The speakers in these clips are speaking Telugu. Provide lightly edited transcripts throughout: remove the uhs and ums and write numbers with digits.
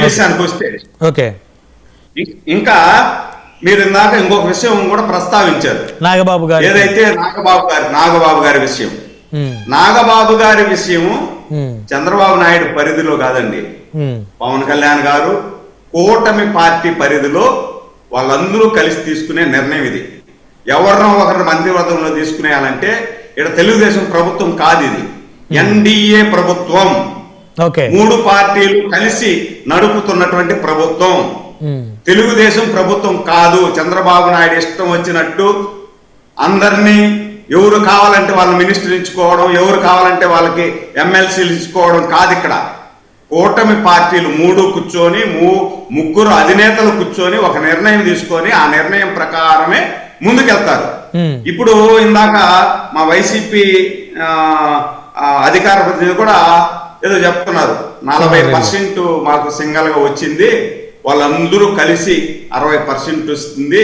విషయానికి వస్తే ఓకే, ఇంకా మీరు ఇందాక ఇంకొక విషయం కూడా ప్రస్తావించారు, నాగబాబు గారు, ఏదైతే నాగబాబు గారి విషయం. నాగబాబు గారి విషయము చంద్రబాబు నాయుడు పరిధిలో కాదండి. పవన్ కళ్యాణ్ గారు కూటమి పార్టీ పరిధిలో వాళ్ళందరూ కలిసి తీసుకునే నిర్ణయం ఇది. ఎవరినో ఒకరిని మంత్రివర్గంలో తీసుకునేయాలంటే ఇక్కడ తెలుగుదేశం ప్రభుత్వం కాదు, ఇది ఎన్డీఏ ప్రభుత్వం. మూడు పార్టీలు కలిసి నడుపుతున్నటువంటి ప్రభుత్వం, తెలుగుదేశం ప్రభుత్వం కాదు. చంద్రబాబు నాయుడు ఇష్టం వచ్చినట్టు అందరినీ ఎవరు కావాలంటే వాళ్ళ మినిస్టర్ ఇచ్చుకోవడం, ఎవరు కావాలంటే వాళ్ళకి ఎమ్మెల్సీలు ఇచ్చుకోవడం కాదు. ఇక్కడ కూటమి పార్టీలు మూడు కూర్చొని ముగ్గురు అధినేతలు కూర్చొని ఒక నిర్ణయం తీసుకొని ఆ నిర్ణయం ప్రకారమే ముందుకెళ్తారు. ఇప్పుడు ఇందాక మా వైసీపీ అధికార ప్రతినిధి కూడా ఏదో చెప్తున్నారు, 40% మాకు సింగల్ గా వచ్చింది, వాళ్ళందరూ కలిసి 60% వస్తుంది,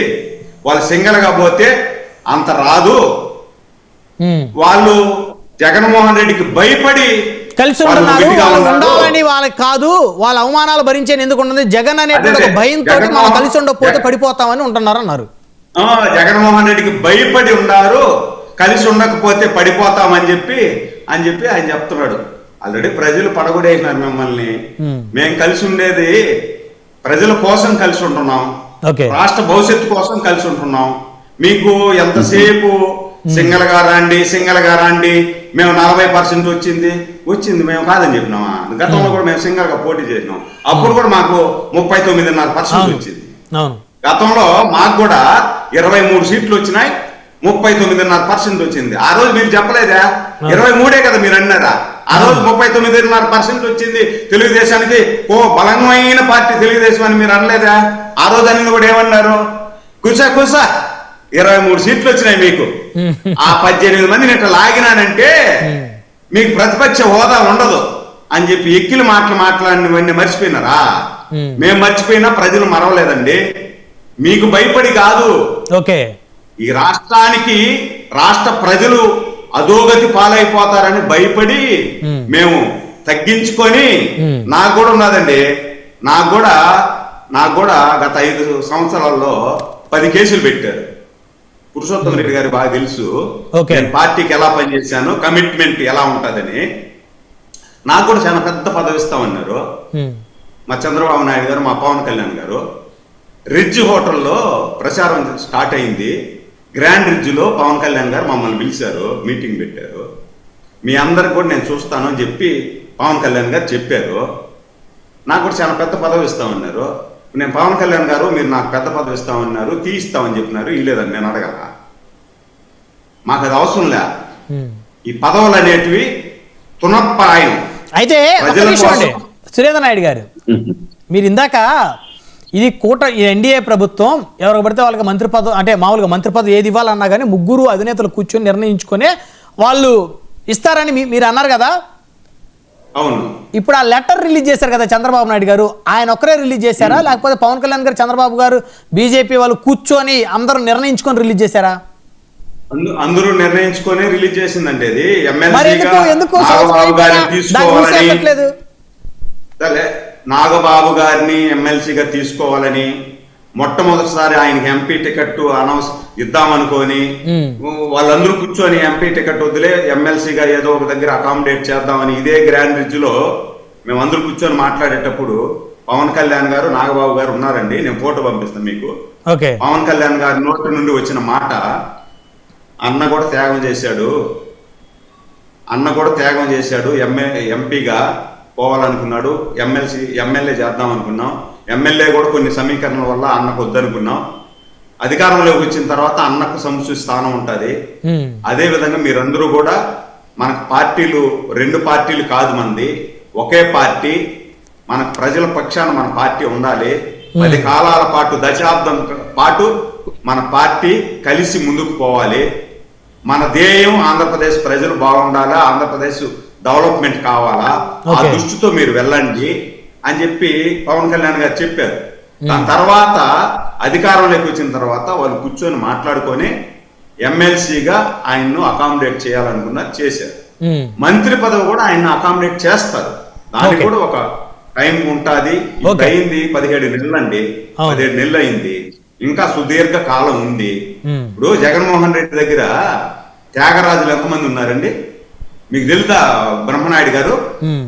వాళ్ళు సింగల్ గా పోతే అంత రాదు, వాళ్ళు జగన్మోహన్ రెడ్డికి భయపడి కలిసి ఉండాలని వాళ్ళకి కాదు, వాళ్ళ అవమానాలు భరించేది ఎందుకు ఉంటుంది, జగన్ అనేటువంటి భయంతో మనం కలిసి ఉండకపోతే పడిపోతామని ఉంటున్నారు అన్నారు. జగన్మోహన్ రెడ్డికి భయపడి ఉన్నారు, కలిసి ఉండకపోతే పడిపోతామని చెప్పి ఆయన చెప్తున్నాడు. ఆల్రెడీ ప్రజలు పడగొడేసినారు మిమ్మల్ని. మేము కలిసి ఉండేది ప్రజల కోసం కలిసి ఉంటున్నాం, రాష్ట్ర భవిష్యత్తు కోసం కలిసి ఉంటున్నాం. మీకు ఎంతసేపు సింగల్ గా రాండి మేము 40% వచ్చింది మేము కాదని చెప్పినామా? గతంలో కూడా మేము సింగల్ గా పోటీ చేసినాం, అప్పుడు కూడా మాకు 39.5% వచ్చింది. గతంలో మాకు కూడా 23 సీట్లు వచ్చినాయి, 39.5% వచ్చింది. ఆ రోజు మీరు చెప్పలేదా? 23 కదా మీరు అన్నారా? ఆ రోజు 39.5% వచ్చింది తెలుగుదేశానికి. బలమైన పార్టీ తెలుగుదేశం అని మీరు అనలేదా? ఆ రోజు అన్ని కూడా ఏమన్నారు? కుసా 23 సీట్లు వచ్చినాయి మీకు, ఆ 18 మందిని ఇట్లా లాగినానంటే మీకు ప్రతిపక్ష హోదా ఉండదు అని చెప్పి ఎక్కిలు మాట్లాడినవన్నీ మర్చిపోయినారా? మేము మర్చిపోయినా ప్రజలు మరవలేదండి. మీకు భయపడి కాదు, ఈ రాష్ట్రానికి రాష్ట్ర ప్రజలు అధోగతి పాలైపోతారని భయపడి మేము తగ్గించుకొని, నాకు కూడా ఉన్నదండి, నాకు కూడా గత 5 సంవత్సరాల్లో 10 కేసులు పెట్టారు. పురుషోత్తమ రెడ్డి గారు బాగా తెలుసు నేను పార్టీకి ఎలా పనిచేశాను, కమిట్మెంట్ ఎలా ఉంటుందని. నాకు కూడా చాలా పెద్ద పదవి ఇస్తామన్నారు మా చంద్రబాబు నాయుడు గారు, మా పవన్ కళ్యాణ్ గారు. రిడ్జ్ హోటల్లో ప్రచారం స్టార్ట్ అయింది. గ్రాండ్ రిడ్జ్ లో పవన్ కళ్యాణ్ గారు మమ్మల్ని పిలిచారు, మీటింగ్ పెట్టారు. మీ అందరికి కూడా నేను చూస్తాను అని చెప్పి పవన్ కళ్యాణ్ గారు చెప్పారు. నాకు కూడా చాలా పెద్ద పదవి ఇస్తామన్నారు. నేను పవన్ కళ్యాణ్ గారు మీరు నాకు పెద్ద పదవి ఇస్తామన్నారు, తీయిస్తామని చెప్పినారు. ఇలేదని నేను అడగల, మాకు అది అవసరం లే. ఈ పదవులు అనేటివి తునప్పాయం. అయితే సురేంద్ర నాయుడు గారు, మీరు ఇందాక ఇది ఎన్డీఏ ప్రభుత్వం ఎవరికి పడితే వాళ్ళకి మంత్రి పదవి, అంటే మామూలుగా మంత్రి పదవి ఏది ఇవ్వాలన్నా కానీ ముగ్గురు అధినేతలు కూర్చొని నిర్ణయించుకొని వాళ్ళు ఇస్తారని మీరు అన్నారు కదా. అవును. ఇప్పుడు ఆ లెటర్ రిలీజ్ చేశారు కదా చంద్రబాబు నాయుడు గారు, ఆయన ఒక్కరే రిలీజ్ చేశారా లేకపోతే పవన్ కళ్యాణ్ గారు, చంద్రబాబు గారు, బీజేపీ వాళ్ళు కూర్చొని అందరూ నిర్ణయించుకొని రిలీజ్ చేశారా? అందరూ నిర్ణయించుకొని రిలీజ్ చేసిందంటే అది నాగబాబు గారిని ఎమ్మెల్సీగా తీసుకోవాలని మొట్టమొదటిసారి ఆయనకి ఎంపీ టికెట్ అనౌన్స్ ఇద్దామనుకొని వాళ్ళందరూ కూర్చొని ఎంపీ టికెట్ వదిలే ఎమ్మెల్సీగా ఏదో ఒక దగ్గర అకామిడేట్ చేద్దామని ఇదే గ్రాండ్ రిడ్జ్ లో మేమందరూ కూర్చొని మాట్లాడేటప్పుడు పవన్ కళ్యాణ్ గారు, నాగబాబు గారు ఉన్నారండి, నేను ఫోటో పంపిస్తాను మీకు. పవన్ కళ్యాణ్ గారి నోటి నుండి వచ్చిన మాట, అన్న కూడా త్యాగం చేశాడు, ఎంపీగా పోవాలనుకున్నాడు, ఎమ్మెల్యే చేద్దాం అనుకున్నాం, ఎమ్మెల్యే కూడా కొన్ని సమీకరణల వల్ల అన్నకు వద్దనుకున్నాం, అధికారంలోకి వచ్చిన తర్వాత అన్నకు సముచిత స్థానం ఉంటుంది. అదే విధంగా మీరందరూ కూడా మనకు పార్టీలు 2 పార్టీలు కాదు, మంది ఒకే పార్టీ, మన ప్రజల పక్షాన మన పార్టీ ఉండాలి. 10 కాలాల పాటు, దశాబ్దం పాటు మన పార్టీ కలిసి ముందుకు పోవాలి. మన ధ్యేయం ఆంధ్రప్రదేశ్ ప్రజలు బాగుండాలా, ఆంధ్రప్రదేశ్ డెవలప్మెంట్ కావాలా, ఆ దృష్టితో మీరు వెళ్ళండి అని చెప్పి పవన్ కళ్యాణ్ గారు చెప్పారు. దాని తర్వాత అధికారంలోకి వచ్చిన తర్వాత వాళ్ళు కూర్చొని మాట్లాడుకొని ఎమ్మెల్సీగా ఆయన్ను అకామిడేట్ చేయాలనుకున్నారు, చేశారు. మంత్రి పదవి కూడా ఆయన అకామిడేట్ చేస్తారు, దానికి కూడా ఒక టైం ఉంటుంది. Okay. అయింది 17 నెలలు అండి, 17 నెలలు అయింది, ఇంకా సుదీర్ఘ కాలం ఉంది. ఇప్పుడు జగన్మోహన్ రెడ్డి దగ్గర త్యాగరాజులు ఎంతమంది ఉన్నారండి మీకు తెలుసా బ్రహ్మనాయుడు గారు?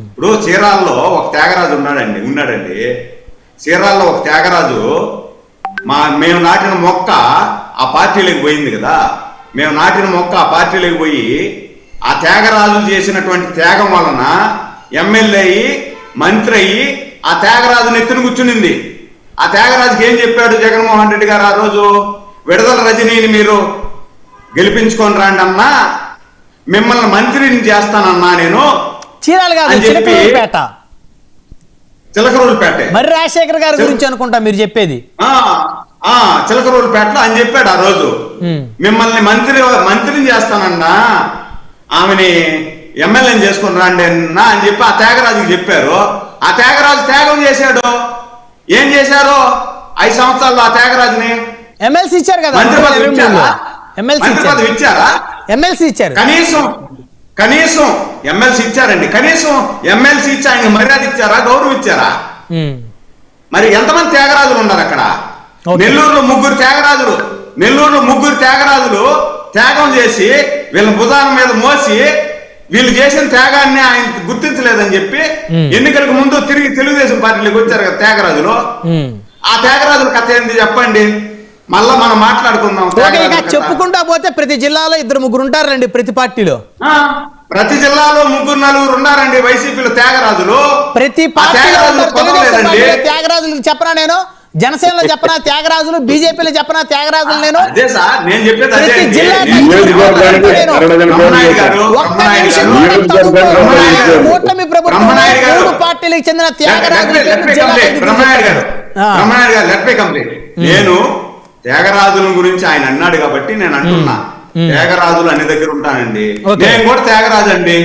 ఇప్పుడు చీరాల్లో ఒక త్యాగరాజు ఉన్నాడండి. చీరాల్లో ఒక త్యాగరాజు మేము నాటిన మొక్క ఆ పార్టీలోకి పోయింది కదా, మేము నాటిన మొక్క ఆ పార్టీలోకి పోయి ఆ త్యాగరాజు చేసినటువంటి త్యాగం వలన ఎమ్మెల్యే అయ్యి మంత్రి అయ్యి ఆ త్యాగరాజుని ఎత్తున కూర్చునింది. ఆ త్యాగరాజుకి ఏం చెప్పాడు జగన్మోహన్ రెడ్డి గారు ఆ రోజు? విడుదల రజనీని మీరు గెలిపించుకొని రండి అన్నా, మిమ్మల్ని మంత్రిని చేస్తానన్నా నేను అని చెప్పి చిలకరూరుపేట మరి రాజశేఖర్ గారి గురించి అనుకుంటా మీరు చెప్పేది. చిలకరూరుపేటలో అని చెప్పాడు ఆ రోజు, మిమ్మల్ని మంత్రిని చేస్తానన్నా, ఆమెని ఎమ్మెల్యేని చేసుకుని రండి అన్నా అని చెప్పి ఆ త్యాగరాజుకి చెప్పారు. ఆ త్యాగరాజు త్యాగం చేశాడు. ఏం చేశారు 5 సంవత్సరాల్లో ఆ త్యాగరాజుని? ఎమ్మెల్సీ ఇచ్చారు కదా, మంత్రి పదవి ఇచ్చారా? ఎమ్మెల్సీ ఇచ్చారు. కనీసం ఎమ్మెల్సీ ఇచ్చారండి. కనీసం ఎమ్మెల్సీ ఇచ్చి ఆయన మర్యాద ఇచ్చారా, గౌరవం ఇచ్చారా? మరి ఎంతమంది త్యాగరాజులు ఉన్నారు అక్కడ? నెల్లూరులో ముగ్గురు త్యాగరాజులు త్యాగం చేసి వీళ్ళ భుజాల మీద మోసి వీళ్ళు చేసిన త్యాగాన్ని ఆయన గుర్తించలేదని చెప్పి ఎన్నికలకు ముందు తిరిగి తెలుగుదేశం పార్టీలోకి వచ్చారు కదా త్యాగరాజులు. ఆ త్యాగరాజుల కథ ఏంటి చెప్పండి, మళ్ళా మనం మాట్లాడుకుందాం. చెప్పుకుంటా పోతే ప్రతి జిల్లాలో 2-3 ఉంటారండి, ప్రతి పార్టీలో. ప్రతి జిల్లాలో 3-4 ఉన్నారండి వైసీపీలో త్యాగరాజులు. ప్రతి త్యాగరాజులు చెప్పనా నేను? జనసేనలో చెప్పనా త్యాగరాజులు, బీజేపీలో చెప్పనా త్యాగరాజులు నేను? అదే సార్ నేను చెప్పేది. కూటమి ప్రభుత్వం 3 పార్టీలకు చెందిన త్యాగరాజులు. నేను త్యాగరాజుల గురించి ఆయన అన్నాడు కాబట్టి నేను అంటున్నా, త్యాగరాజులు అన్ని దగ్గర ఉంటానండి. నేను కూడా త్యాగరాజు అండి.